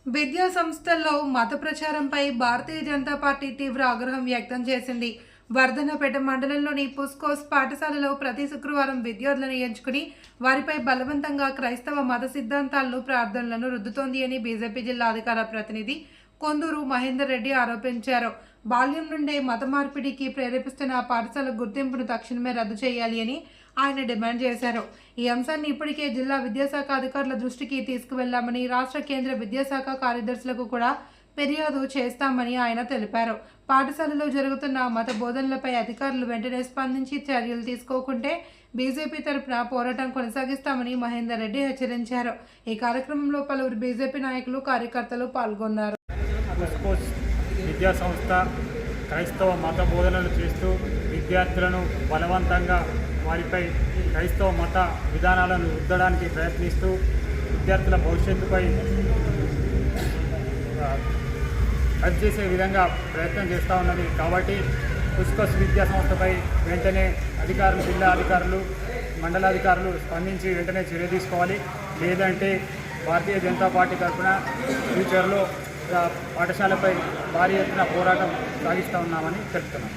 విద్యా సంస్థల్లో మత ప్రచారంపై భారతీయ జనతా పార్టీ తీవ్ర ఆగ్రహం వ్యక్తం చేసింది. వర్ధన్నపేట మండలంలోని పుస్కోస్ పాఠశాలలో ప్రతి శుక్రవారం విద్యార్థులను ఎంచుకుని వారిపై బలవంతంగా క్రైస్తవ మత సిద్ధాంతాలను ప్రార్థనలను రుద్దుతోంది అని బీజేపీ జిల్లా అధికార ప్రతినిధి కొందూరు మహేందర్ రెడ్డి ఆరోపించారు. బాల్యం నుండే మత మార్పిడికి ప్రేరేపిస్తున్న ఆ పాఠశాల గుర్తింపును తక్షణమే రద్దు చేయాలి అని ఆయన డిమాండ్ చేశారు. ఈ అంశాన్ని ఇప్పటికే జిల్లా విద్యాశాఖ అధికారుల దృష్టికి తీసుకువెళ్లామని, రాష్ట్ర కేంద్ర విద్యాశాఖ కార్యదర్శులకు కూడా ఫిర్యాదు చేస్తామని ఆయన తెలిపారు. పాఠశాలలో జరుగుతున్న మత బోధనలపై అధికారులు వెంటనే స్పందించి చర్యలు తీసుకోకుంటే బీజేపీ తరఫున పోరాటం కొనసాగిస్తామని మహేందర్ రెడ్డి హెచ్చరించారు. ఈ కార్యక్రమంలో పలువురు బీజేపీ నాయకులు, కార్యకర్తలు పాల్గొన్నారు. విద్యా సంస్థ క్రైస్తవ మత బోధనలు చేస్తూ విద్యార్థులను బలవంతంగా వారిపై క్రైస్తవ మత విధానాలను రుద్దడానికి ప్రయత్నిస్తూ విద్యార్థుల భవిష్యత్తుపై చేసే విధంగా ప్రయత్నం చేస్తూ ఉన్నది. కాబట్టి పుస్కోస్ విద్యా సంస్థపై వెంటనే అధికారులు, జిల్లా అధికారులు, మండలాధికారులు స్పందించి వెంటనే చర్య తీసుకోవాలి. లేదంటే భారతీయ జనతా పార్టీ తరఫున ఫ్యూచర్లో పాఠశాలపై భారీ ఎత్తున పోరాటం సాగిస్తూ ఉన్నామని తెలుపుతున్నాం.